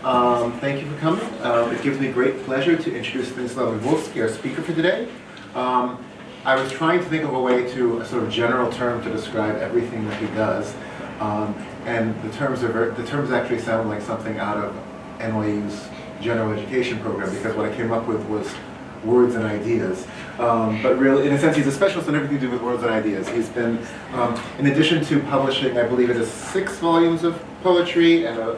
Thank you for coming. It gives me great pleasure to introduce Stanislav Lvovsky, our speaker for today. I was trying to think of a way to, a sort of general term to describe everything that he does. And the terms actually sound like something out of NYU's general education program, because what I came up with was words and ideas. But really, in a sense, he's a specialist in everything to do with words and ideas. He's been, in addition to publishing, I believe it is 6 volumes of poetry and a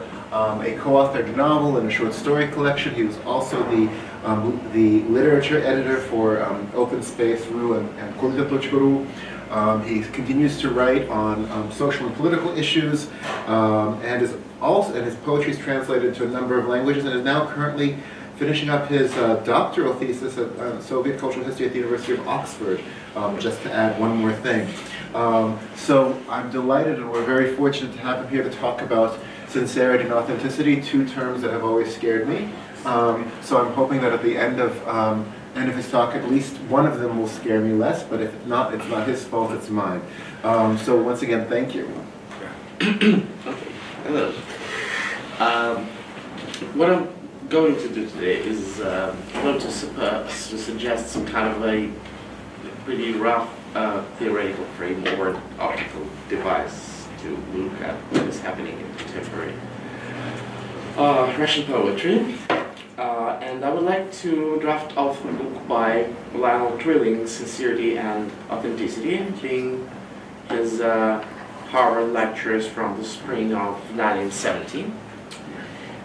co-authored novel and a short story collection. He was also the literature editor for Open Space RU and Kulda.ru. He continues to write on social and political issues, and his poetry is translated to a number of languages, and is now currently finishing up his doctoral thesis at Soviet cultural history at the University of Oxford, just to add one more thing. So I'm delighted, and we're very fortunate to have him here to talk about sincerity and authenticity, 2 terms that have always scared me. So I'm hoping that at the end of his talk, at least one of them will scare me less, but if not, it's not his fault, it's mine. So once again, thank you. Okay, hello. What I'm going to do today is going to suggest some kind of a pretty rough theoretical framework, optical device to look at what is happening in contemporary Russian poetry. And I would like to draft off a book by Lionel Trilling, Sincerity and Authenticity, being his Harvard lectures from the spring of 1970,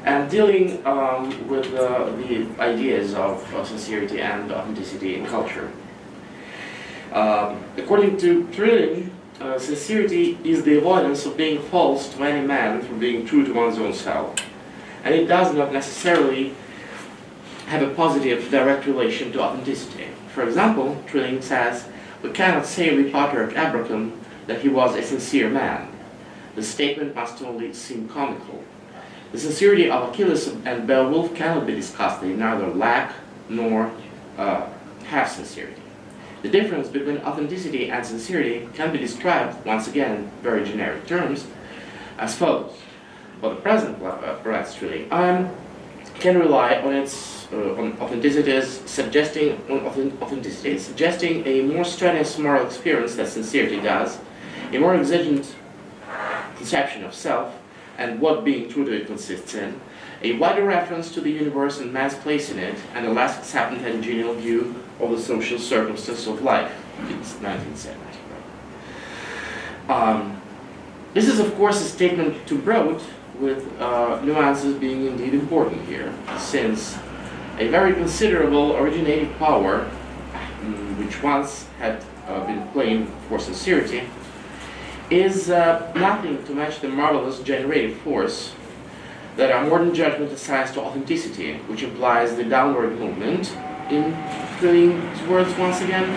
and dealing with the ideas of sincerity and authenticity in culture. According to Trilling, sincerity is the avoidance of being false to any man through being true to one's own self. And it does not necessarily have a positive direct relation to authenticity. For example, Trilling says, we cannot say of the patriarch Abraham that he was a sincere man. The statement must only seem comical. The sincerity of Achilles and Beowulf cannot be discussed. They neither lack nor have sincerity. The difference between authenticity and sincerity can be described, once again in very generic terms, as follows. For the present, writes Trilling, can rely on its authenticity, suggesting a more strenuous moral experience than sincerity does, a more exigent conception of self and what being true to it consists in, a wider reference to the universe and man's place in it, and a less acceptant and genial view of the social circumstances of life. It's 1970. This is, of course, a statement too broad, with nuances being indeed important here, since a very considerable originating power, which once had been claimed for sincerity, is nothing to match the marvelous generative force that our modern judgment assigns to authenticity, which implies the downward movement, in Trilling's words once again,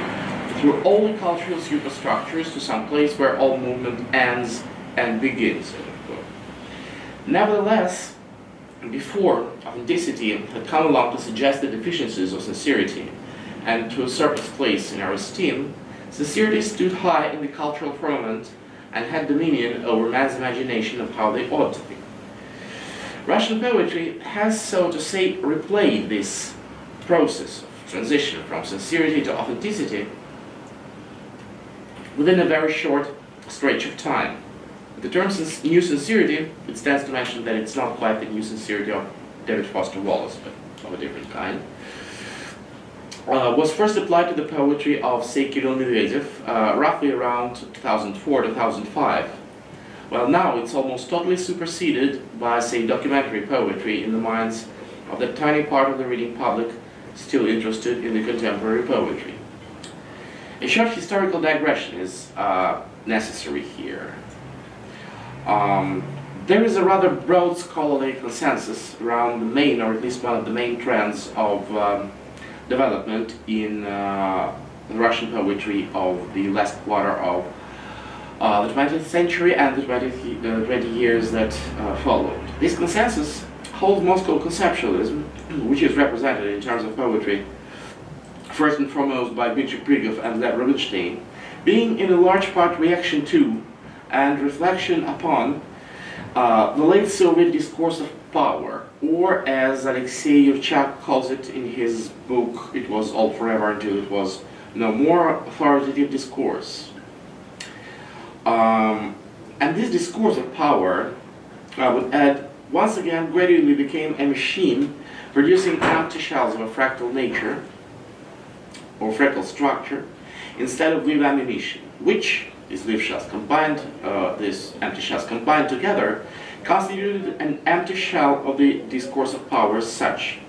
through all the cultural superstructures to some place where all movement ends and begins. Nevertheless, before authenticity had come along to suggest the deficiencies of sincerity and to usurp its place in our esteem, sincerity stood high in the cultural firmament and had dominion over man's imagination of how they ought to be. Russian poetry has, so to say, replayed this process of transition from sincerity to authenticity within a very short stretch of time. The term new sincerity, it stands to mention that it's not quite the new sincerity of David Foster Wallace, but of a different kind, was first applied to the poetry of, say, Kirill Medvedev, roughly around 2004-2005. Well, now it's almost totally superseded by, say, documentary poetry in the minds of the tiny part of the reading public still interested in the contemporary poetry. A short historical digression is necessary here. There is a rather broad scholarly consensus around the main, or at least one of the main trends of development in the Russian poetry of the last quarter of the 20th century and the 20 years that followed. This consensus holds Moscow conceptualism, which is represented in terms of poetry first and foremost by Dmitry Prigov and Lev Rubinstein, being in a large part reaction to and reflection upon The late Soviet discourse of power, or as Alexei Yurchak calls it in his book, It Was All Forever Until It Was No More, authoritative discourse. And this discourse of power, I would add, once again gradually became a machine producing empty shells of a fractal nature, or fractal structure, instead of live ammunition, which these live shells combined, these empty shells combined together, constituted an empty shell of the discourse of power as such.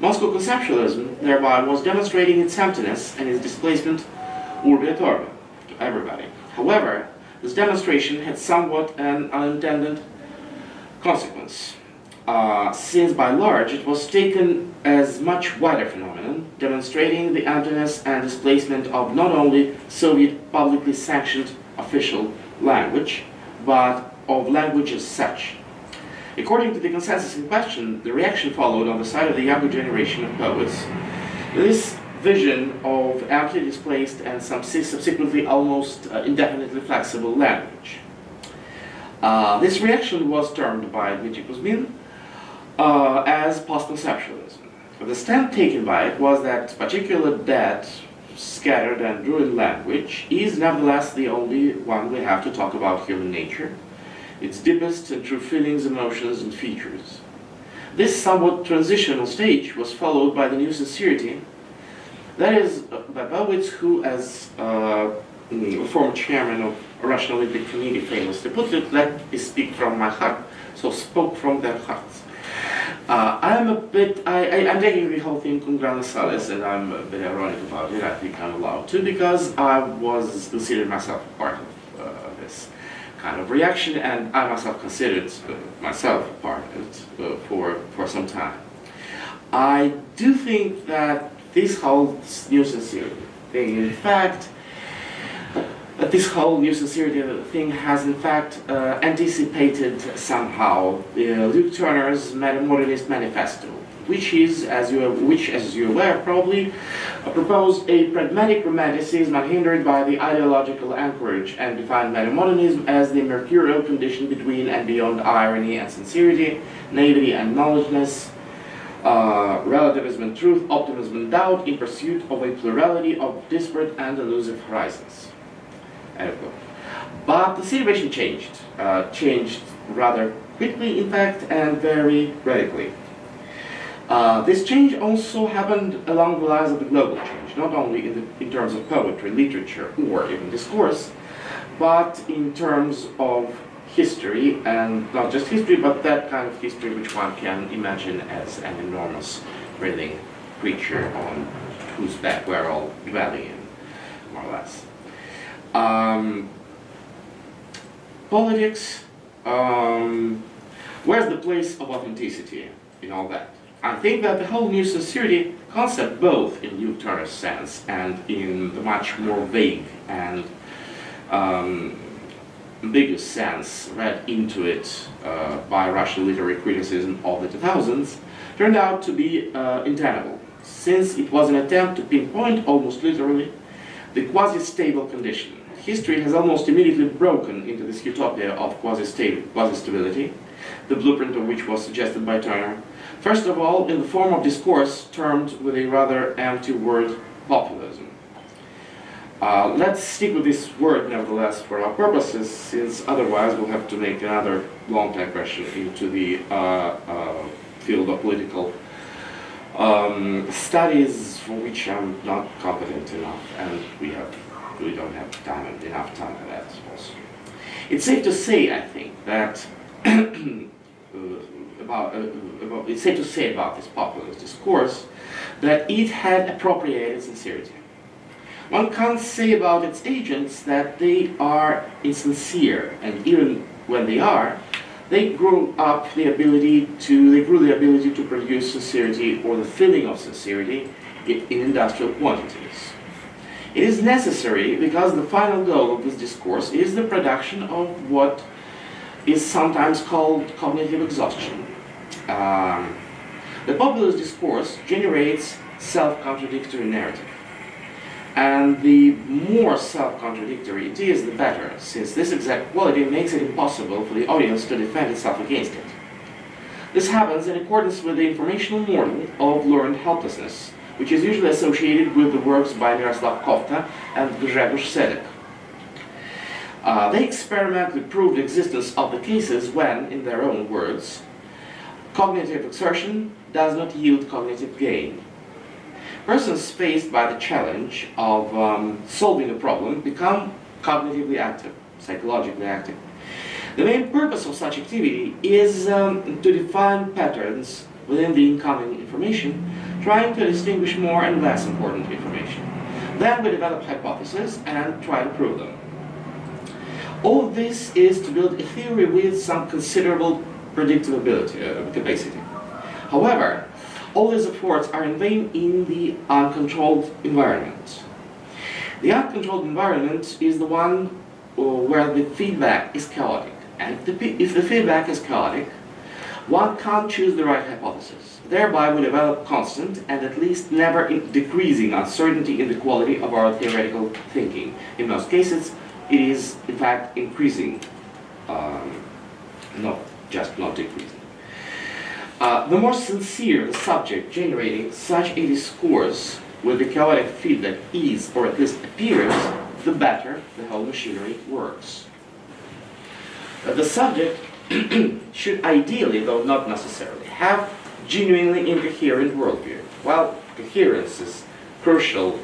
Moscow conceptualism thereby was demonstrating its emptiness and its displacement urbi et orbi, to everybody. However, this demonstration had somewhat an unintended consequence, since by and large it was taken as much wider phenomenon, demonstrating the emptiness and displacement of not only Soviet publicly sanctioned official language, but of language as such. According to the consensus in question, the reaction followed on the side of the younger generation of poets. This vision of amply displaced and subsequently almost indefinitely flexible language. This reaction was termed by Dmitry Kuzmin as post-conceptualism. The stand taken by it was that particular dead, scattered and ruined language is nevertheless the only one we have to talk about human nature, its deepest and true feelings, emotions and features. This somewhat transitional stage was followed by the new sincerity, that is, by poets who, as former chairman of a Russian Olympic Committee famously put it, let me speak from my heart, so spoke from their hearts. I'm taking the whole thing cum grano salis, and I'm a bit ironic about it, I think I'm allowed to, because I was considered myself part of this kind of reaction, and I myself considered myself part of it for some time. I do think that this whole new sincerity thing, in fact, has in fact anticipated somehow Luke Turner's Modernist Manifesto, which, as you're aware, probably proposed a pragmatic romanticism unhindered by the ideological anchorage, and defined metamodernism as the mercurial condition between and beyond irony and sincerity, naivety and knowledgeness, relativism and truth, optimism and doubt, in pursuit of a plurality of disparate and elusive horizons. But the situation changed rather quickly, in fact, and very radically. This change also happened along the lines of the global change, not only in terms of poetry, literature, or even discourse, but in terms of history, and not just history, but that kind of history which one can imagine as an enormous breathing creature on whose back we're all dwelling in, more or less. Politics, where's the place of authenticity in all that? I think that the whole new sincerity concept, both in Luke Turner's sense and in the much more vague and ambiguous sense read into it by Russian literary criticism of the 2000s, turned out to be untenable, since it was an attempt to pinpoint, almost literally, the quasi-stable condition. History has almost immediately broken into this utopia of quasi-stability, the blueprint of which was suggested by Turner, first of all in the form of discourse termed with a rather empty word, populism. Let's stick with this word, nevertheless, for our purposes, since otherwise we'll have to make another long digression into the field of political studies, for which I'm not competent enough, and we don't have enough time for that also. It's safe to say, I think, that it's safe to say about this populist discourse that it had appropriated sincerity. One can't say about its agents that they are insincere, and even when they are, they grew the ability to produce sincerity, or the feeling of sincerity, in industrial quantities. It is necessary because the final goal of this discourse is the production of what is sometimes called cognitive exhaustion. The populist discourse generates self-contradictory narrative. And the more self-contradictory it is, the better, since this exact quality makes it impossible for the audience to defend itself against it. This happens in accordance with the informational model of learned helplessness, which is usually associated with the works by Miroslav Kofta and Grzegorz Sedek. They experimentally proved the existence of the cases when, in their own words, cognitive exertion does not yield cognitive gain. Persons faced by the challenge of solving a problem become cognitively active, psychologically active. The main purpose of such activity is to define patterns within the incoming information, trying to distinguish more and less important information. Then we develop hypotheses and try to prove them. All of this is to build a theory with some considerable predictability, capacity. However, all these efforts are in vain in the uncontrolled environment. The uncontrolled environment is the one where the feedback is chaotic. And if the feedback is chaotic, one can't choose the right hypothesis. Thereby we develop constant and at least never decreasing uncertainty in the quality of our theoretical thinking. In most cases, it is in fact increasing, not decreasing. The more sincere the subject generating such a discourse with the chaotic feedback is, or at least appears, the better the whole machinery works. The subject should ideally, though not necessarily, have genuinely incoherent worldview. While coherence is crucial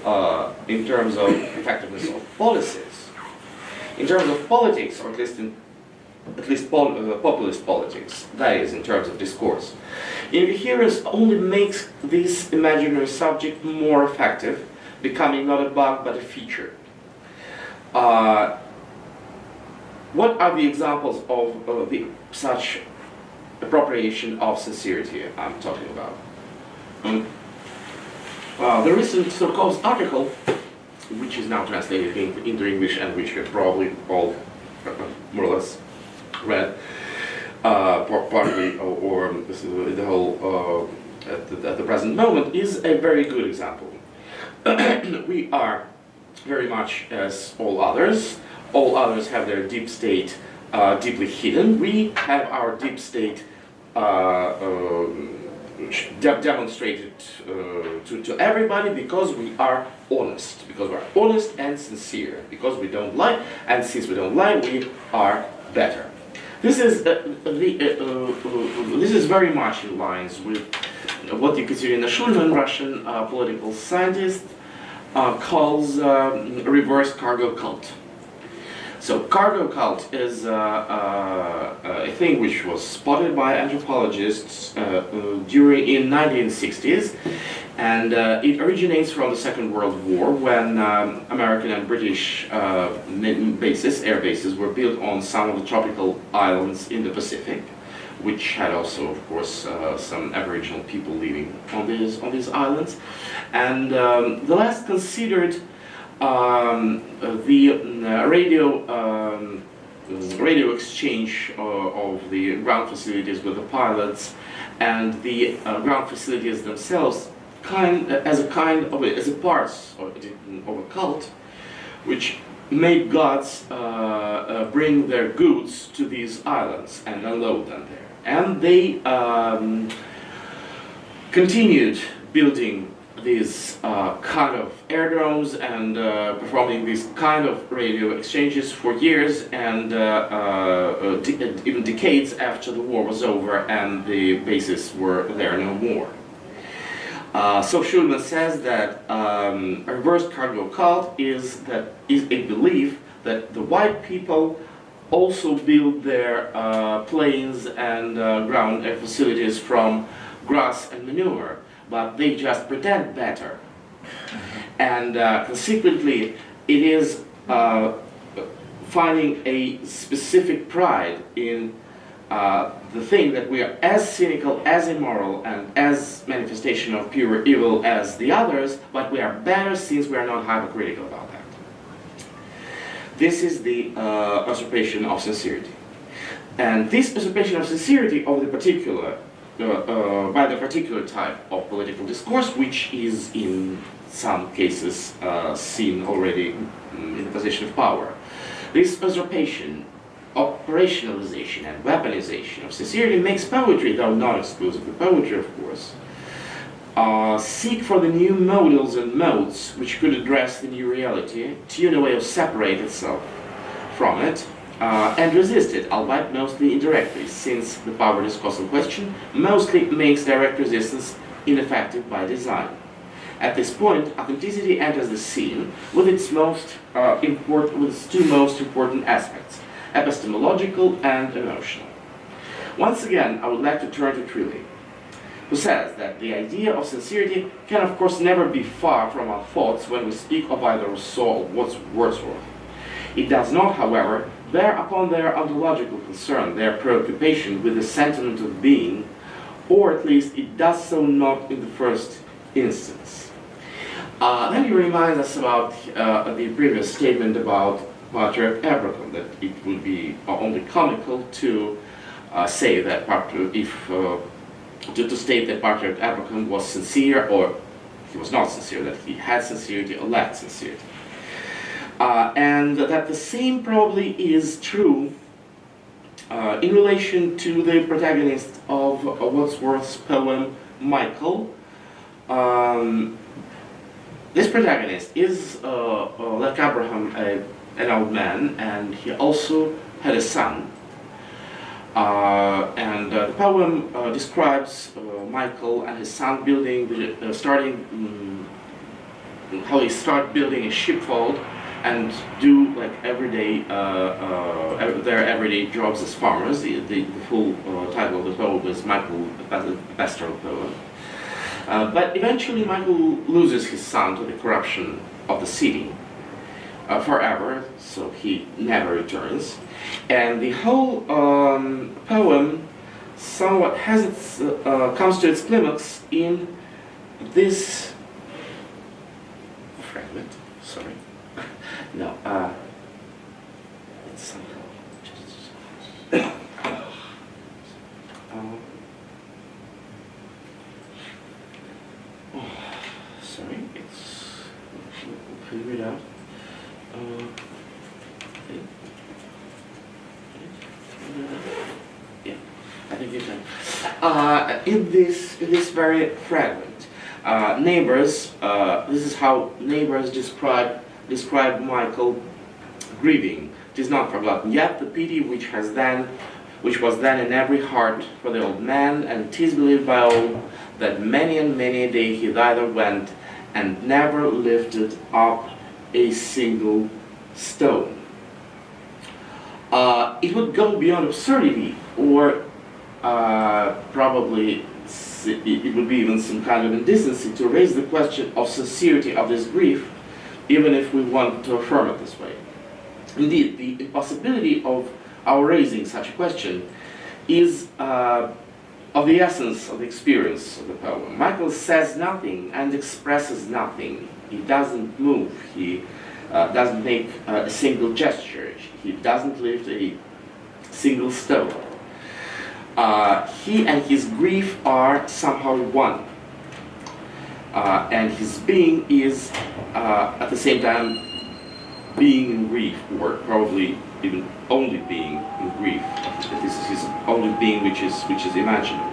in terms of effectiveness of policies, in terms of politics, or at least populist politics, that is, in terms of discourse, incoherence only makes this imaginary subject more effective, becoming not a bug but a feature. What are the examples of such appropriation of sincerity I'm talking about? The recent so-called article, which is now translated into English and which you probably all more or less read, partly or the whole at the present moment, is a very good example. We are very much as all others. All others have their deep state deeply hidden. We have our deep state demonstrated to everybody because we are honest. Because we are honest and sincere. Because we don't lie, and since we don't lie, we are better. This is this is very much in lines with what Yekaterina Shulman, Russian political scientist, calls reverse cargo cult. So cargo cult is a thing which was spotted by anthropologists in 1960s, and it originates from the Second World War when American and British air bases were built on some of the tropical islands in the Pacific, which had also, of course, some Aboriginal people living on these islands, and the last considered the radio exchange of the ground facilities with the pilots and the ground facilities themselves as a part of a cult, which made gods bring their goods to these islands and unload them there, and they continued building these kind of airdromes and performing these kind of radio exchanges for years and even decades after the war was over and the bases were there no more. So Shulman says that a reverse cargo cult is a belief that the white people also build their planes and ground facilities from grass and manure, but they just pretend better. And consequently, it is finding a specific pride in the thing that we are as cynical, as immoral, and as manifestation of pure evil as the others, but we are better since we are not hypocritical about that. This is the usurpation of sincerity. And this usurpation of sincerity of the particular by the particular type of political discourse, which is in some cases seen already in the position of power. This usurpation, operationalization, and weaponization of sincerity makes poetry, though not exclusively poetry, of course, seek for the new models and modes which could address the new reality, tune a way of separate itself from it, and resist it, albeit mostly indirectly, since the power discourse in question mostly makes direct resistance ineffective by design. At this point, authenticity enters the scene with its two most important aspects, epistemological and emotional. Once again, I would like to turn to Trilly, who says that the idea of sincerity can of course never be far from our thoughts when we speak of either Rousseau or Wordsworth. It does not, however, bear upon their ontological concern, their preoccupation with the sentiment of being, or at least it does so not in the first instance. Then he reminds us about the previous statement about poetrey everchanging, that it would be only comical to say that to state that poetrey everchanging was sincere, or he was not sincere, that he had sincerity or lacked sincerity. And that the same probably is true in relation to the protagonist of Wordsworth's poem Michael. This protagonist is, like Abraham, an old man, and he also had a son. The poem describes Michael and his son building, how they start building a sheepfold and do like everyday their everyday jobs as farmers. The full title of the poem is Michael, a pastoral poem. But eventually Michael loses his son to the corruption of the city forever, so he never returns. And the whole poem somewhat has its, comes to its climax in this fragment. Sorry. No, it's somehow just... sorry, it's... We'll figure it out. Yeah, I think you can. In this very fragment, neighbors, this is how neighbors describe Michael grieving. It is not forgotten yet the pity which was then in every heart for the old man, and it is believed by all that many and many a day he thither went and never lifted up a single stone. It would go beyond absurdity, or probably it would be even some kind of indecency to raise the question of sincerity of this grief, even if we want to affirm it this way. Indeed, the impossibility of our raising such a question is of the essence of the experience of the poem. Michael says nothing and expresses nothing. He doesn't move. He doesn't make a single gesture. He doesn't lift a single stone. He and his grief are somehow one. And his being is at the same time being in grief, or probably even only being in grief. This is his only being which is imaginable.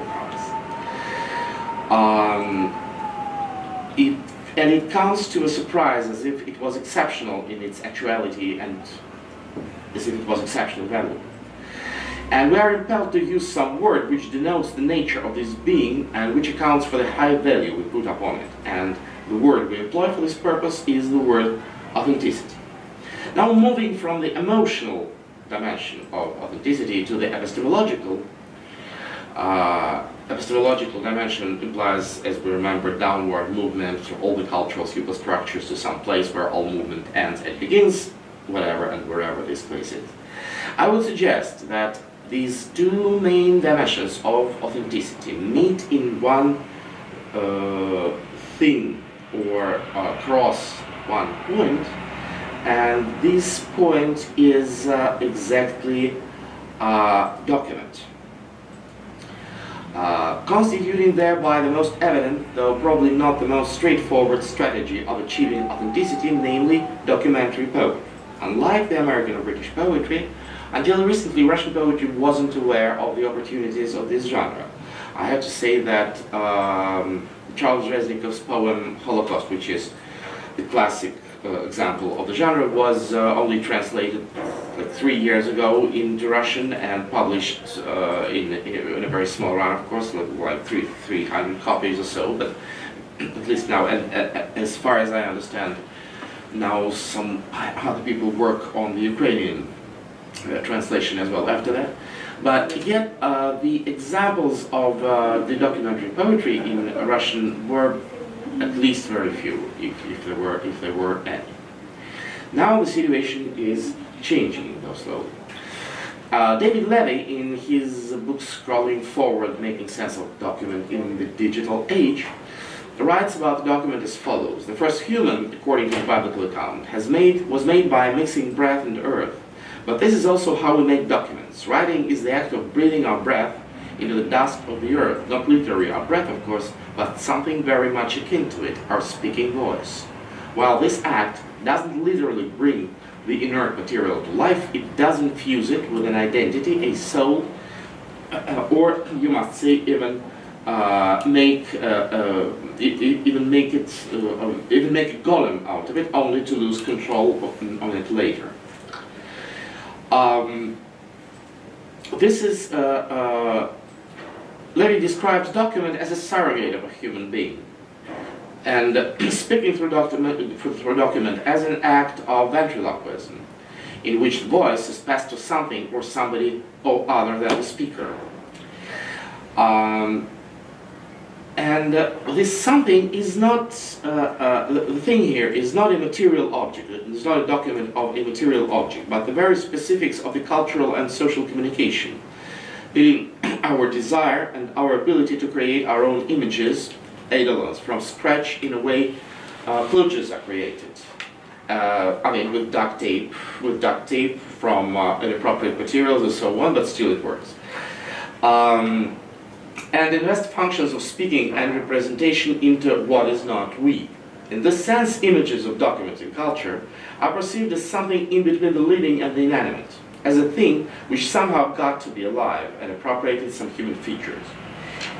And it comes to a surprise as if it was exceptional in its actuality and as if it was exceptional value. And we are impelled to use some word which denotes the nature of this being and which accounts for the high value we put upon it. And the word we employ for this purpose is the word authenticity. Now, moving from the emotional dimension of authenticity to the epistemological dimension implies, as we remember, downward movement through all the cultural superstructures to some place where all movement ends and begins, whatever and wherever this place is. I would suggest that these two main dimensions of authenticity meet in one thing, or cross one point, and this point is exactly document. constituting thereby the most evident, though probably not the most straightforward strategy of achieving authenticity, namely documentary poetry. Unlike the American or British poetry, until recently Russian poetry wasn't aware of the opportunities of this genre. I have to say that Charles Reznikov's poem Holocaust, which is the classic example of the genre, was only translated like 3 years ago into Russian and published in a very small run, of course, like 300 copies or so, but at least now, and as far as I understand, now some other people work on the Ukrainian translation as well after that. But yet, the examples of the documentary poetry in Russian were at least very few, if there were any. Now the situation is changing, though slowly. David Levy, in his book Scrolling Forward, Making Sense of Document in the Digital Age, writes about the document as follows. The first human, according to the biblical account, was made by mixing breath and earth. But this is also how we make documents. Writing is the act of breathing our breath into the dust of the earth, not literally our breath, of course, but something very much akin to it, our speaking voice. While this act doesn't literally bring the inert material to life, it does infuse it with an identity, a soul, or you must say even make a golem out of it, only to lose control on it later. This is Levy describes document as a surrogate of a human being, and speaking through document as an act of ventriloquism, in which the voice is passed to something or somebody other than the speaker. And this something is not, the thing here is not a material object, it's not a document of a material object, but the very specifics of the cultural and social communication, in our desire and our ability to create our own images, eidolons, from scratch in a way kludges are created. I mean, with duct tape from inappropriate materials and so on, but still it works. And invest functions of speaking and representation into what is not we. In this sense, images of documents in culture are perceived as something in between the living and the inanimate, as a thing which somehow got to be alive and appropriated some human features.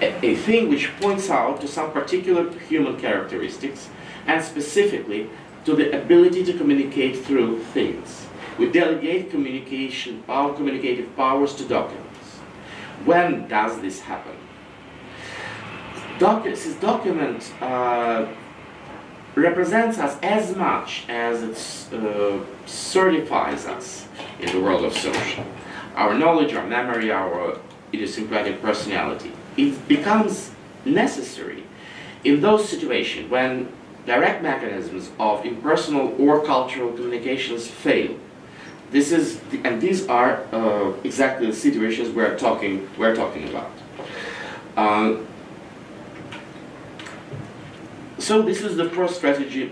A thing which points out to some particular human characteristics, and specifically to the ability to communicate through things. We delegate communicative powers to documents. When does this happen? This document represents us as much as it certifies us in the world of social. Our knowledge, our memory, our idiosyncratic personality. It becomes necessary in those situations when direct mechanisms of impersonal or cultural communications fail. These are exactly the situations we're talking about. So this is the first strategy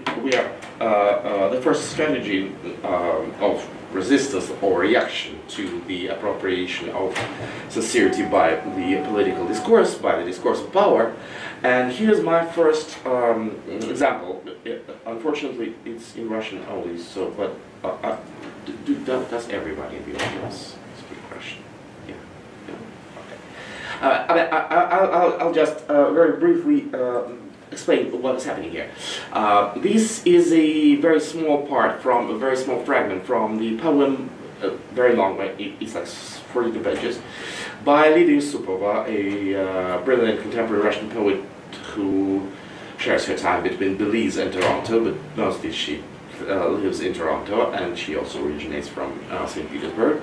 of resistance or reaction to the appropriation of sincerity by the political discourse, by the discourse of power. And here's my first example. Unfortunately, it's in Russian only, so, but does everybody in the audience speak Russian? Yeah. Okay. I'll just very briefly explain what is happening here. This is a very small fragment from the poem, very long, it's like 42 pages, by Lydia Yusupova, a brilliant contemporary Russian poet who shares her time between Belize and Toronto, but mostly she lives in Toronto, and she also originates from St. Petersburg.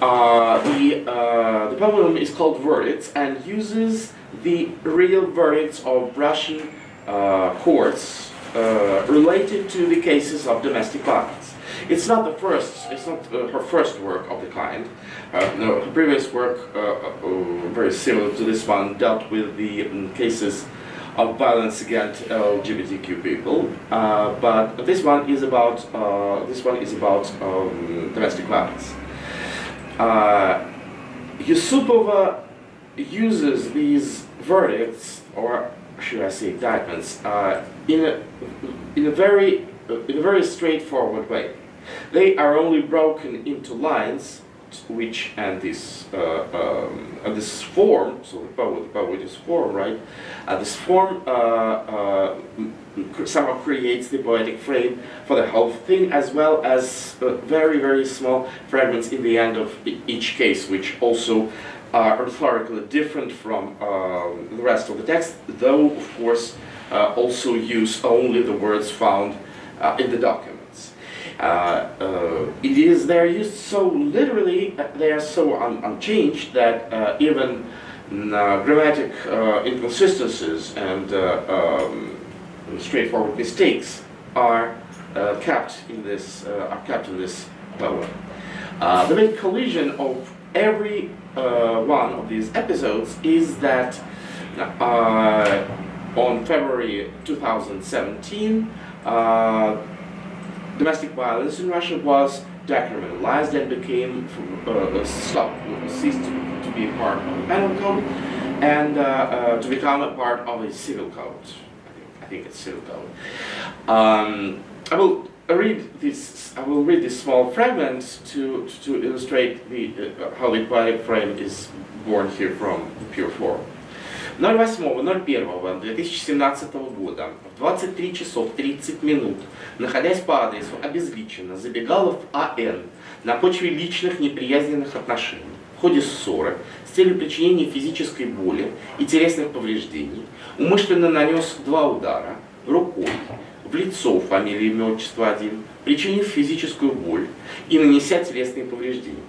The poem is called Verdicts and uses the real verdicts of Russian courts related to the cases of domestic violence. It's not her first work of the kind. No, her previous work, very similar to this one, dealt with the cases of violence against LGBTQ people, but this one is about domestic violence. Yusupova uses these verdicts, or should I say indictments, in a very straightforward way. They are only broken into lines, which and this form. So the poet is form, right? This form somehow creates the poetic frame for the whole thing, as well as very small fragments in the end of each case, which also are rhetorically different from the rest of the text, though of course also use only the words found in the documents. They're used so literally, they are so unchanged that even grammatic inconsistencies and straightforward mistakes are kept in this poem. The main collision of every one of these episodes is that on February 2017, domestic violence in Russia was decriminalized and became ceased to be a part of the penal code and to become a part of a civil code. I think it's civil code. I will read this small fragment to illustrate how the poetic frame is born here from the pure form. 08.01.2017 года в 23 часов 30 минут, находясь по адресу обезличенно, забегала в А.Н. на почве личных неприязненных отношений в ходе ссоры с целью причинения физической боли и телесных повреждений, умышленно нанес 2 удара рукой в лицо фамилии, имя, отчество 1, причинив физическую боль и нанеся телесные повреждения.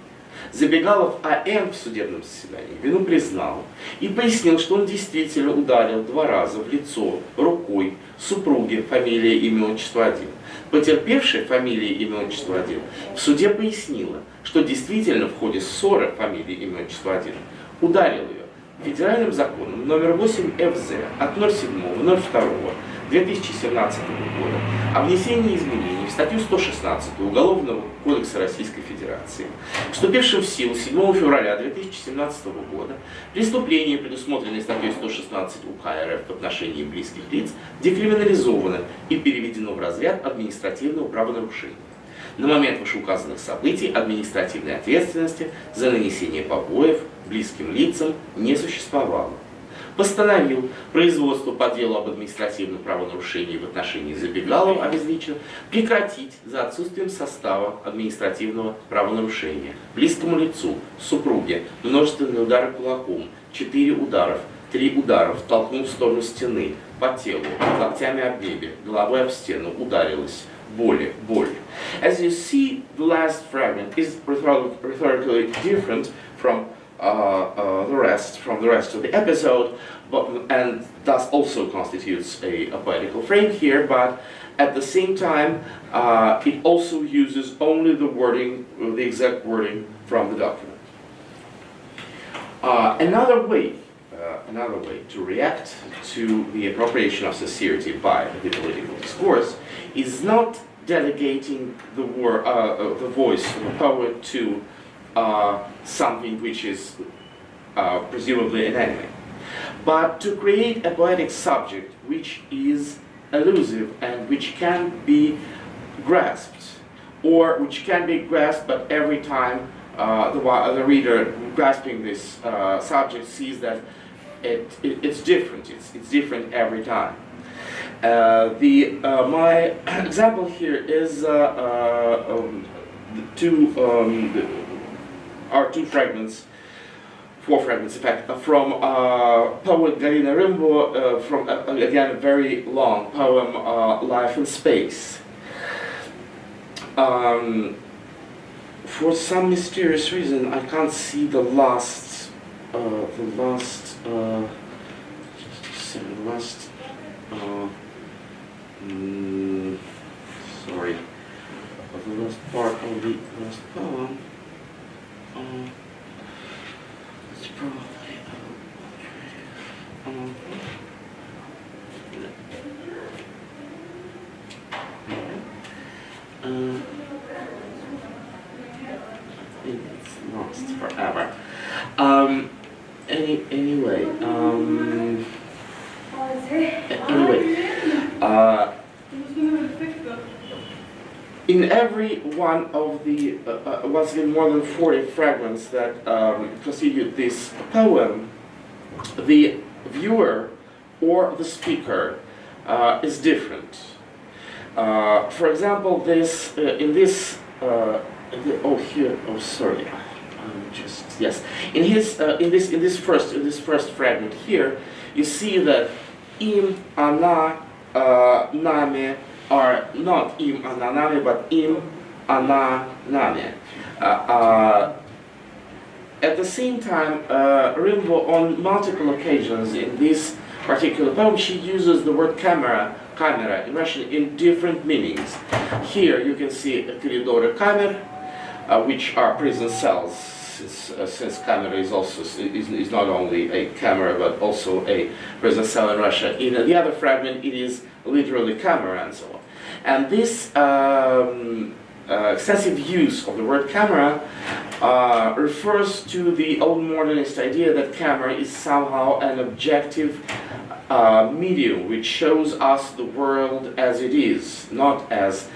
Забегалов А.Н. в судебном заседании вину признал и пояснил, что он действительно ударил 2 раза в лицо рукой супруги, фамилия, имя, отчество 1. Потерпевшая, фамилия, имя, отчество 1, в суде пояснила, что действительно в ходе ссоры, фамилия, имя, отчество 1, ударил ее федеральным законом номер 8 ФЗ от 07.02.2017 года о внесении изменений в статью 116 Уголовного кодекса Российской Федерации, вступившим в силу 7 февраля 2017 года, преступления, предусмотренные статьей 116 УК РФ в отношении близких лиц, декриминализовано и переведено в разряд административного правонарушения. На момент вышеуказанных событий административной ответственности за нанесение побоев близким лицам не существовало. Постановил производство по делу об административном правонарушении в отношении Забегалова обезличенно прекратить за отсутствием состава административного правонарушения близкому лицу, супруге, множественные удары кулаком, 4 ударов, 3 ударов, толкнул в сторону стены, по телу, локтями об мебель, головой об стену, ударилась, боль. As you see, the last fragment is rhetorically different from the rest of the episode, and thus also constitutes a poetical frame here, but at the same time it also uses only the wording, the exact wording from the document. Another way to react to the appropriation of sincerity by the political discourse is not delegating the voice of the poet to something which is presumably an enemy, but to create a poetic subject which is elusive and which can be grasped, or which can be grasped, but every time the reader grasping this subject sees that it's different. It's different every time. My example here is two fragments, 4 fragments in fact, from poet Galina Rimbo, from again a very long poem, Life in Space. For some mysterious reason, I can't see the last. Sorry, the last part of the last poem. It's probably it's lost forever. Anyway, in every one of the once again more than 40 fragments that constitute this poem, the viewer or the speaker is different. For example, this in this in this first fragment here, you see that im, ana, name are not im, ana, name, but im, ana, name. At the same time, Rimbaud, on multiple occasions in this particular poem, she uses the word camera in Russian in different meanings. Here you can see corridor камер, which are prison cells, since camera is also is not only a camera but also a prison cell in Russia. In the other fragment, it is literally camera and so on. And this excessive use of the word camera refers to the old modernist idea that camera is somehow an objective medium which shows us the world as it is, not as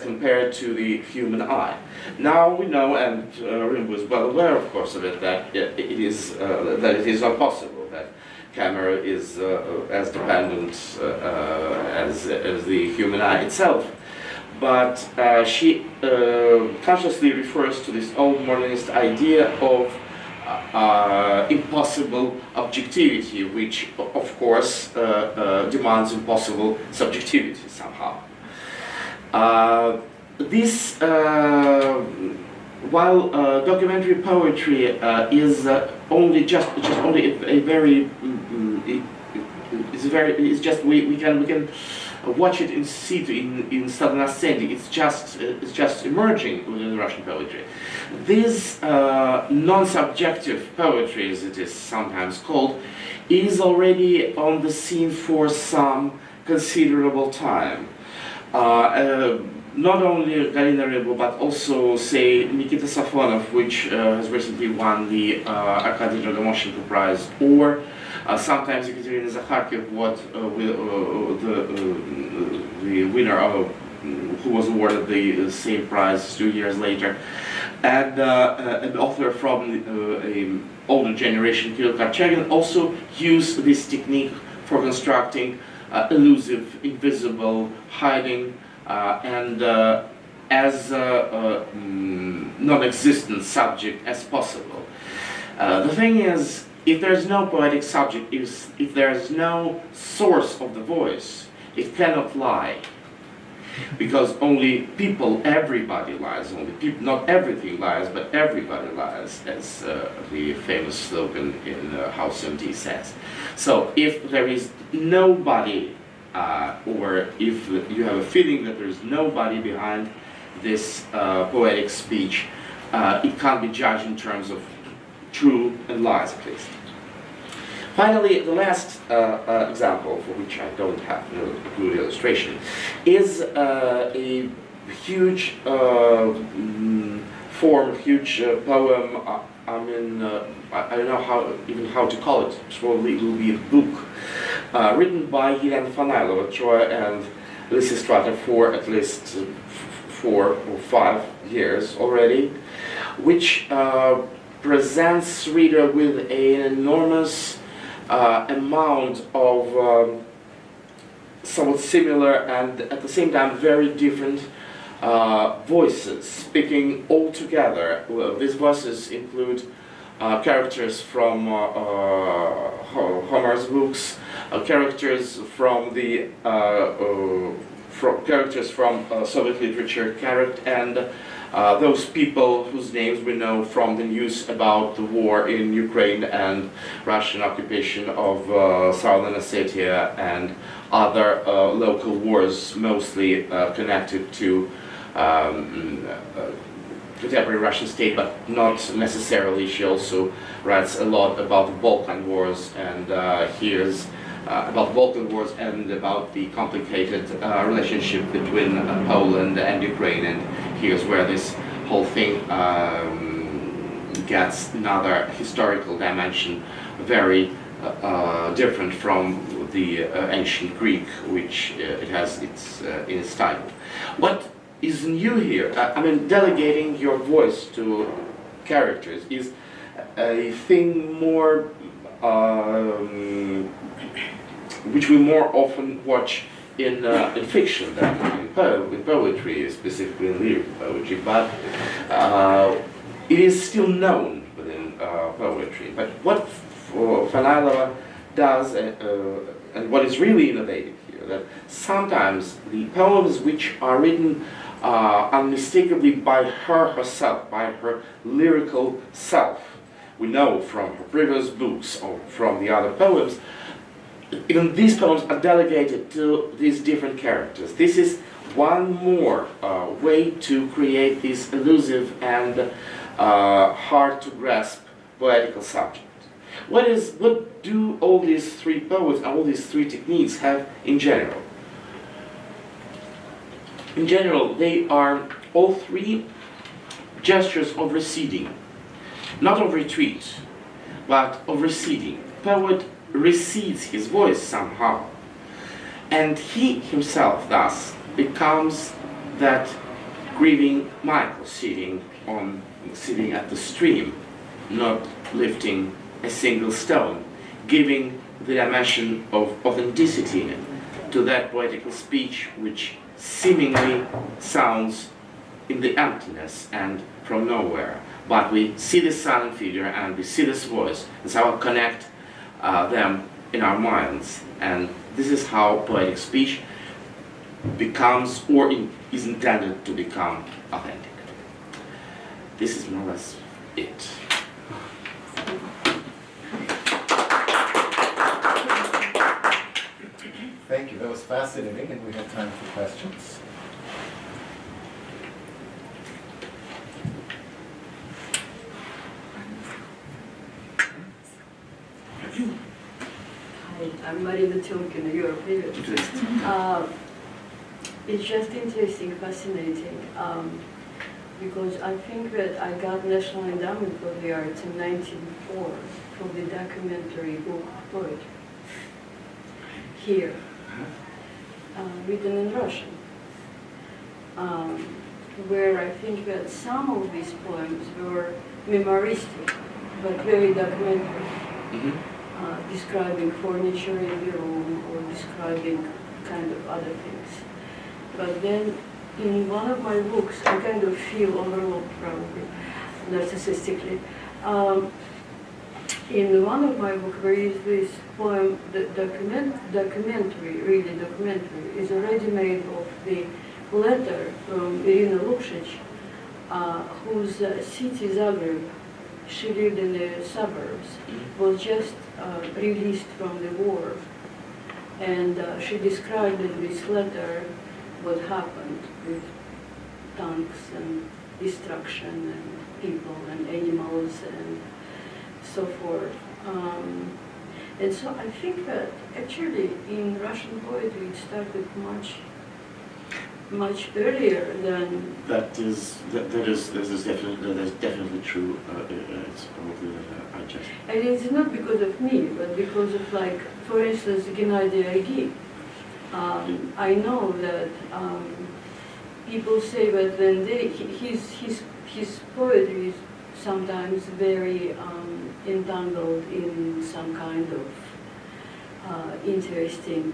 compared to the human eye. Now we know, and Rimbaud is well aware, of course, of it, that it is not possible. That camera is as dependent as the human eye itself. But she consciously refers to this old modernist idea of impossible objectivity, which of course demands impossible subjectivity somehow. While documentary poetry is only a very we can watch it in situ in sudden ascending. It's just emerging within Russian poetry. This non-subjective poetry, as it is sometimes called, is already on the scene for some considerable time. Not only Galina Rimbaud, but also, say, Nikita Safonov, which has recently won the Andrey Bely Prize, or sometimes Ekaterina Zakharkiv, the winner of who was awarded the same prize 2 years later, and an author from an older generation, Kirill Korchagin, also used this technique for constructing elusive, invisible, hiding, and as non-existent subject as possible. The thing is, if there's no poetic subject, if there's no source of the voice, it cannot lie. Because only people, everybody lies, not everything lies, but everybody lies, as the famous slogan in House MD says. So if there is nobody, or if you have a feeling that there is nobody behind this poetic speech, it can't be judged in terms of true and lies, at least. Finally, the last example, for which I don't have a good illustration, is a huge poem. I don't know how to call it. Probably it will be a book written by Helena Fanailova, Troy and Lysistrata for at least 4 or 5 years already, which presents reader with an enormous amount of somewhat similar and at the same time very different voices speaking all together. Well, these voices include characters from Homer's books, characters from the characters from Soviet literature, and those people whose names we know from the news about the war in Ukraine and Russian occupation of Southern Ossetia and other local wars, mostly connected to contemporary Russian state, but not necessarily. She also writes a lot about the Balkan Wars, and here's about the Balkan Wars and about the complicated relationship between Poland and Ukraine, and here's where this whole thing gets another historical dimension, very different from the ancient Greek, which it has in its title. What is new here? I mean, delegating your voice to characters is a thing more which we more often watch in fiction than in poetry, specifically in lyric poetry, but it is still known within poetry. But what Stanislav does, and what is really innovative here, that sometimes the poems which are written unmistakably by her herself, by her lyrical self, we know from her previous books or from the other poems, even these poems are delegated to these different characters. This is one more way to create this elusive and hard to grasp poetical subject. What do all these three poets and all these three techniques have in general? In general, they are all three gestures of receding, not of retreat, but of receding. Poet recedes his voice somehow, and he himself thus becomes that grieving Michael sitting at the stream, not lifting a single stone, giving the dimension of authenticity to that poetical speech which seemingly sounds in the emptiness and from nowhere. But we see this silent figure and we see this voice, and so connect them in our minds. And this is how poetic speech becomes, or is intended to become, authentic. This is more or less it. Thank you. That was fascinating, and we have time for questions. Hi, I'm Marina Tilkin, you're a previous. It's just interesting, fascinating, because I think that I got National Endowment for the Arts in 1904 for the documentary book Poetry, here, written in Russian, where I think that some of these poems were memoristic, but very documentary. Describing furniture in the room or describing kind of other things. But then in one of my books, I kind of feel overlooked, probably narcissistically. In one of my books, there is this poem, the documentary, really documentary, is already made of the letter from Irina Lukšić, whose city Zagreb, she lived in the suburbs, was just released from the war. And she described in this letter what happened with tanks and destruction and people and animals and so forth. And so I think that actually in Russian poetry it started much earlier than. That is definitely true. It's probably I just. And it's not because of me, but because of, like, for instance, Gennady Aigi. I know that people say that when his poetry is sometimes very entangled in some kind of interesting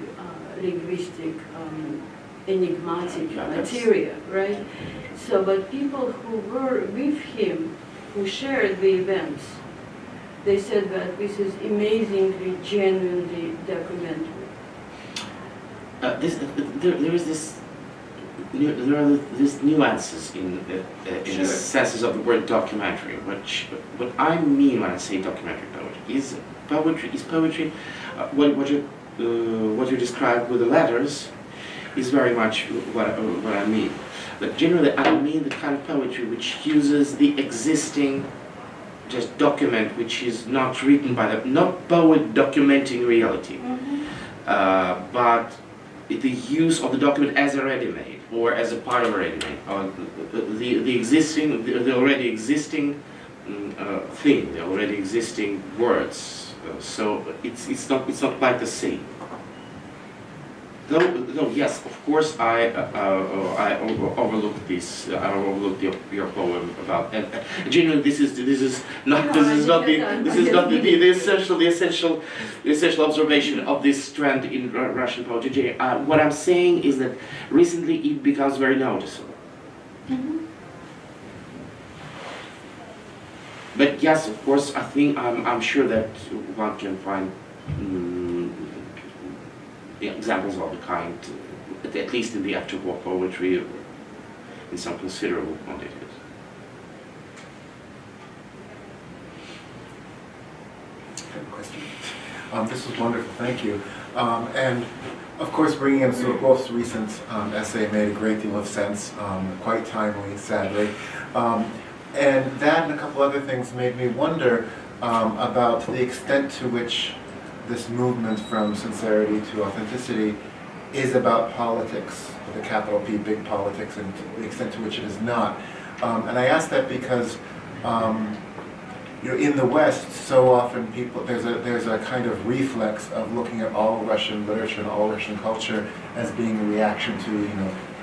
linguistic enigmatic material, right? So, but people who were with him, who shared the events, they said that this is amazingly, genuinely documentary. There is this. There are these nuances in the senses of the word documentary. What I mean when I say documentary poetry is poetry. What you described with the letters is very much what I mean. But generally, I mean the kind of poetry which uses the existing just document, which is not written by the not poet documenting reality, but the use of the document as a ready-made or as a part of a ready-made, or the already existing thing, the already existing words. So it's not quite the same. No, yes, of course, I overlooked this. I overlooked your poem about. And genuinely, this is not the essential observation of this trend in Russian poetry. What I'm saying is that recently it becomes very noticeable. But yes, of course, I think I'm sure that one can find examples of the kind, at least in the after-war poetry, in some considerable quantities. I have a question. This was wonderful, thank you. And of course, bringing in Lvov's recent essay made a great deal of sense, quite timely, sadly. And that and a couple other things made me wonder about the extent to which this movement from sincerity to authenticity is about politics, with a capital P, big politics, and the extent to which it is not. And I ask that because in the West, so often there's a kind of reflex of looking at all Russian literature and all Russian culture as being a reaction to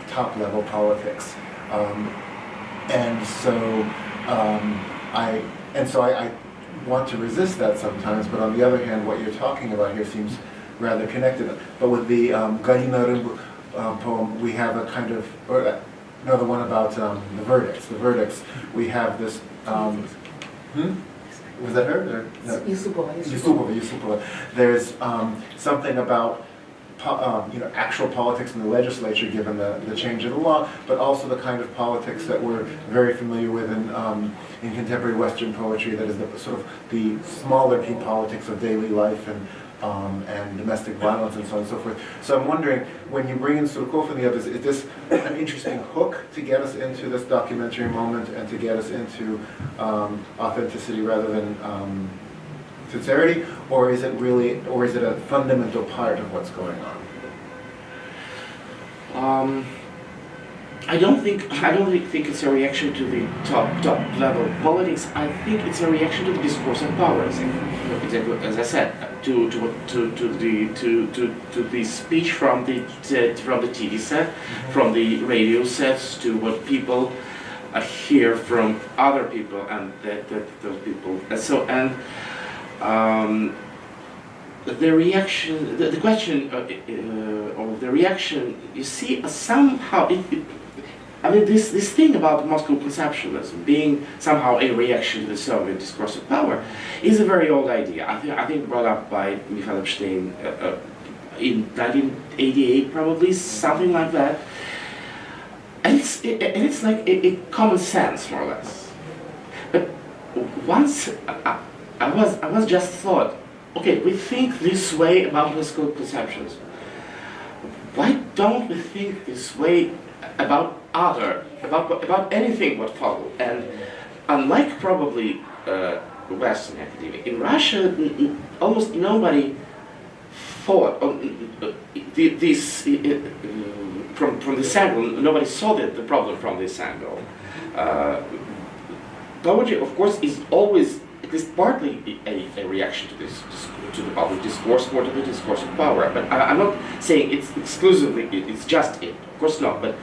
top level politics. And so I want to resist that sometimes, but on the other hand, what you're talking about here seems rather connected. But with the Galina Rimbu poem, we have a kind of, the one about the verdicts. The verdicts, we have this, was that her? No. Yusupova. There's something about actual politics in the legislature, given the change in the law, but also the kind of politics that we're very familiar with in contemporary Western poetry. That is the sort of the smaller P politics of daily life and domestic violence and so on and so forth. So I'm wondering, when you bring in Surkov and the others, is this an interesting hook to get us into this documentary moment and to get us into authenticity rather than sincerity, or is it a fundamental part of what's going on? I don't think it's a reaction to the top level politics. I think it's a reaction to the discourse of power. As I said, to the speech from the TV set, from the radio sets, to what people hear from other people, and those people. The reaction, the question of the reaction, you see, somehow this thing about Moscow conceptualism being somehow a reaction to the Soviet discourse of power is a very old idea. I think brought up by Mikhail Epstein in 1988, probably, something like that. And it's like a common sense, more or less. But once I was just thought, okay, we think this way about Moscow conceptions. Why don't we think this way about anything what followed? And unlike probably Western academia, in Russia, almost nobody thought this from this angle. Nobody saw the problem from this angle. Poetry, of course, is always, at least partly, a reaction to the public discourse, or to the discourse of power. But I'm not saying it's exclusively, it's just it. Of course not. But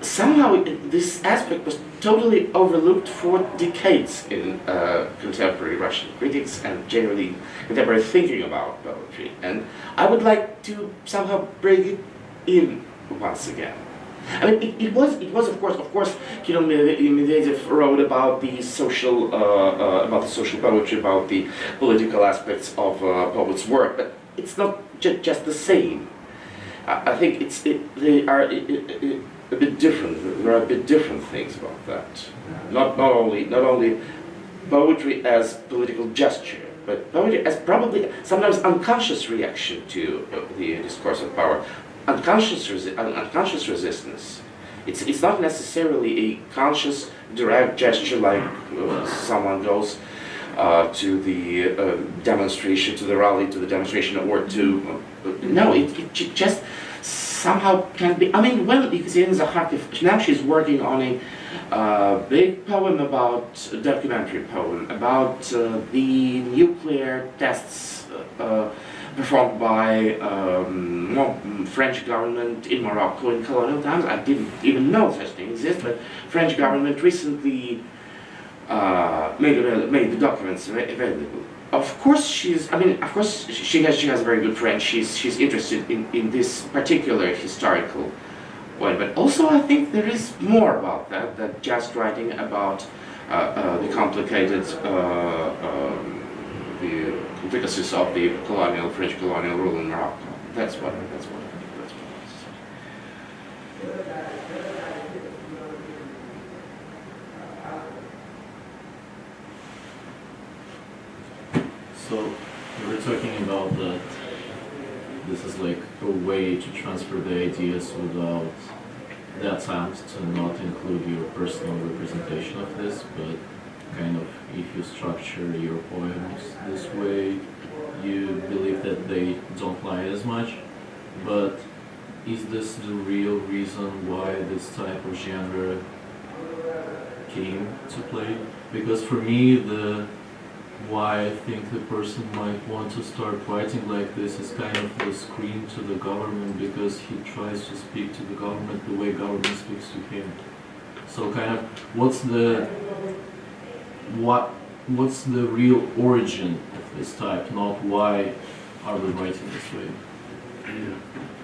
somehow this aspect was totally overlooked for decades in contemporary Russian critics and generally contemporary thinking about poetry. And I would like to somehow bring it in once again. I mean, it was of course, Medvedev wrote about the social poetry, about the political aspects of poet's work, but it's not just the same. I think they are a bit different. There are a bit different things about that. Not only poetry as political gesture, but poetry as probably sometimes unconscious reaction to the discourse of power. Unconscious resistance. It's not necessarily a conscious, direct gesture like someone goes to the demonstration, to the rally, to the demonstration, or to... no, it just somehow can be... I mean, when Ekaterina Zakharkov, now she's working on Big poem about, documentary poem about the nuclear tests performed by French government in Morocco in colonial times. I didn't even know such thing exists, but French government recently made the documents available. Of course, she has very good French. She's interested in this particular historical point, but also I think there is more about that than just writing about the complicated the intricacies of the French colonial rule in Morocco. That's what it is. So we were talking about that this is like a way to transfer the ideas without the attempt to not include your personal representation of this, but kind of if you structure your poems this way, you believe that they don't lie as much. But is this the real reason why this type of genre came to play? Because for me, why I think the person might want to start writing like this is kind of a scream to the government, because he tries to speak to the government the way government speaks to him. So kind of what's the real origin of this type, not why are we writing this way?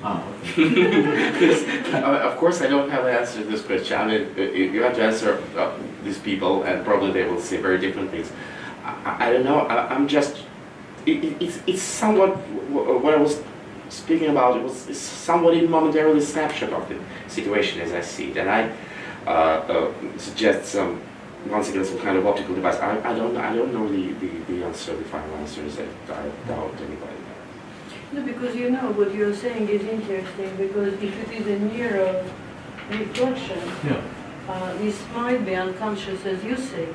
Okay. Of course, I don't have an answer to this question. I mean, you have to answer these people, and probably they will say very different things. I don't know. I'm just. It's somewhat what I was speaking about. It's somewhat momentarily snapshot of the situation as I see it, and I suggest once again some kind of optical device. I don't know the answer, the final answer is that I doubt anybody. No, because you know what you're saying is interesting, because if it is a mirror reflection, Yeah. This might be unconscious, as you say.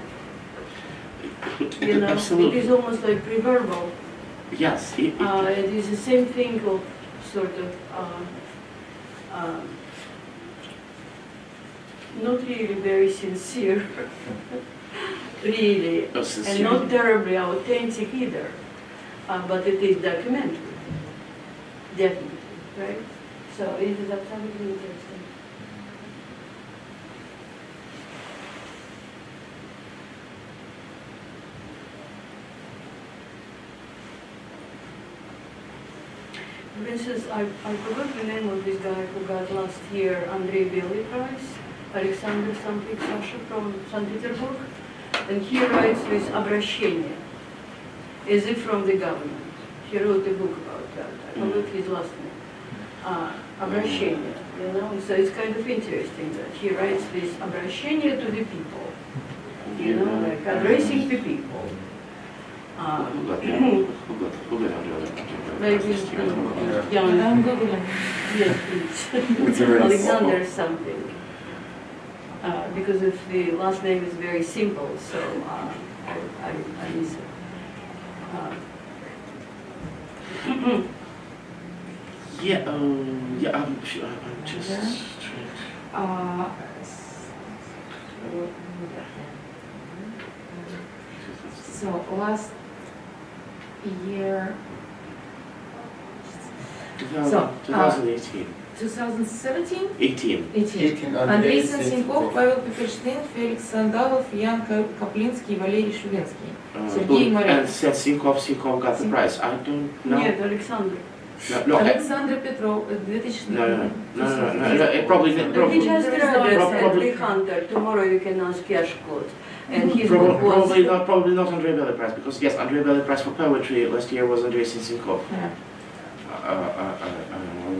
You know, Absolutely. it is almost like pre-verbal. Yes. It is the same thing of sort of not really very sincere, really, and not terribly authentic either. But it is documentary, definitely, right? So it is absolutely interesting. For instance, I forgot the name of this guy who got last year Andrey Bely Prize, Alexander something Sasha from St. Petersburg, and he writes with обращение, as if from the government. He wrote a book about that. I forgot his last name. Обращение, you know. So it's kind of interesting that he writes with обращение to the people, you know, like addressing the people. Maybe young. I'm Googling. Yes, please. It's a very Alexander something. Because if the last name is very simple, so I miss it. Yeah. I'm sure. I'm just trying. So last year, 2018. 2017? 18. 18. Андрей Сенсенков, Павел Петерштейн, Феликс Сандалов, Ян Каплинский, Валерий Шубинский. Сергей And Моряк. Sinkov got the prize. I don't know. Нет, Alexander. No, Александр Петров, 2000. No, it probably But he probably just read probably- Henry Hunter. Tomorrow you can ask Yashkot. And his book was... probably not Andrey Bely Prize, because yes, Andrey Bely Prize for poetry last year was Andrey Sinkov. Yeah.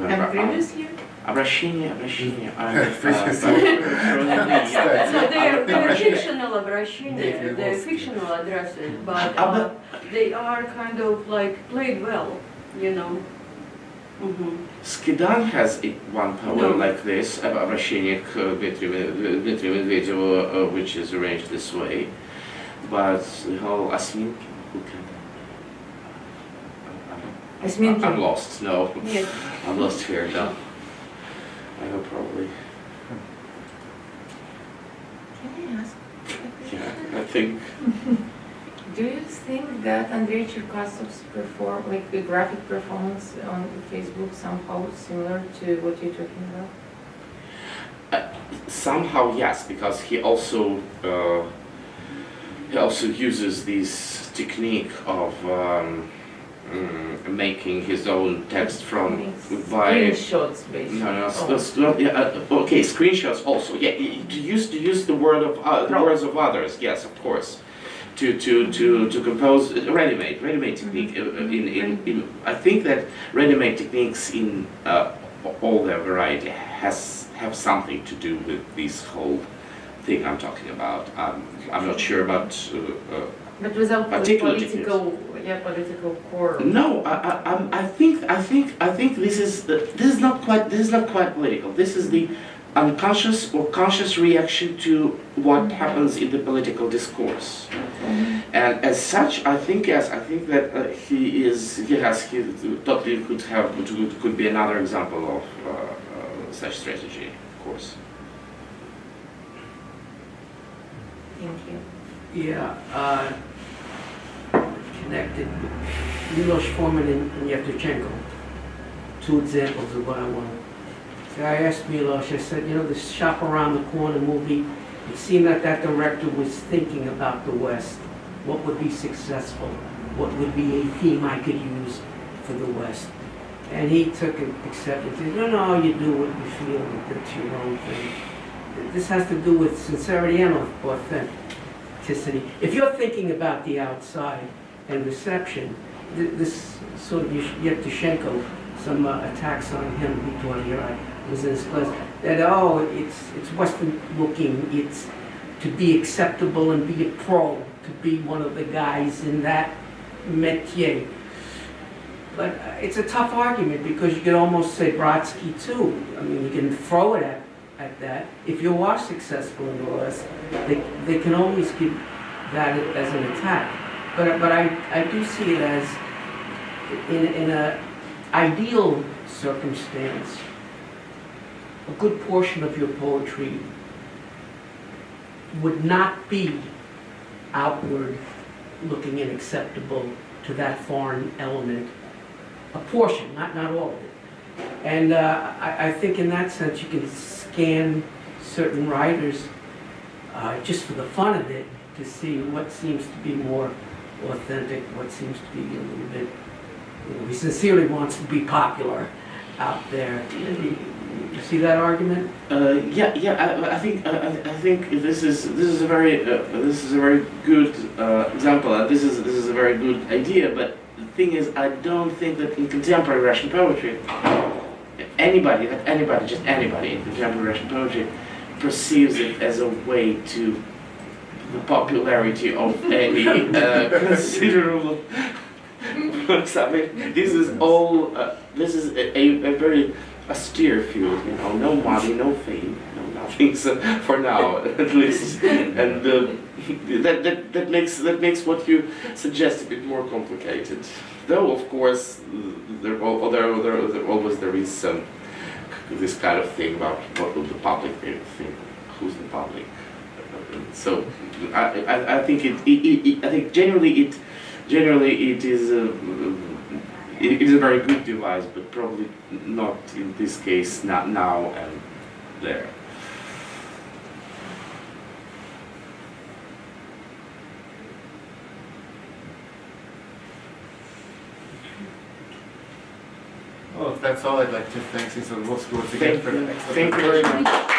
And And previous year? Обращение. So they're fictional обращения, they're fictional addresses, but they are kind of like played well, you know. Skidan has one poem like this, обращение к Дмитрию Медведеву, which is arranged this way, but the whole Осминки, I'm lost, no. Yes. I'm lost here, no. I know probably. Can I ask? Yeah, I think. Do you think that Andrei Cherkasov's like the graphic performance on Facebook somehow similar to what you're talking about? Somehow yes, because he also uses this technique of making his own text from by Screenshots, basically. okay, screenshots also. Yeah, to use the word of the words of others. Yes, of course. To compose ready-made technique. I think that ready-made techniques in all their variety have something to do with this whole thing I'm talking about. I'm not sure about But without particular political core. No, I think this is not quite political. This is the unconscious or conscious reaction to what happens in the political discourse. And as such, I think that he totally could be another example of such strategy, of course. Thank you. Yeah, connected. Milos Forman and Yevtushenko. Two examples of what I want. So I asked Milos, I said, you know, this Shop Around the Corner movie, it seemed that that director was thinking about the West. What would be successful? What would be a theme I could use for the West? And he took acceptance. He said, no, you do what you feel, that's your own thing. This has to do with sincerity and authenticity. If you're thinking about the outside and reception, this sort of Yevtushenko, some attacks on him, he taught here, I was in his class, that, it's Western looking, it's to be acceptable and be a pro, to be one of the guys in that métier. But it's a tough argument because you could almost say Brodsky too. I mean, you can throw it at that. If you are successful in the West, they can always give that as an attack. But I do see it as in an ideal circumstance, a good portion of your poetry would not be outward looking and acceptable to that foreign element. A portion, not all of it. And I think in that sense you can scan certain writers just for the fun of it to see what seems to be more authentic, what seems to be a little bit, he sincerely wants to be popular out there. You see that argument? I think this is a very good example. And this is a very good idea. But the thing is, I don't think that in contemporary Russian poetry, anybody in contemporary Russian poetry perceives it as a way to the popularity of any considerable. This is all. This is a very austere field. No money, no fame, no nothing. So for now, at least, and that makes what you suggest a bit more complicated. Though of course, there always is some this kind of thing about what will the public think, who's the public. So I think I think generally it is a very good device, but probably not in this case, not now and there. Well, if that's all, I'd like to thank Stanislav Lvovsky once again for an excellent Thank you very much.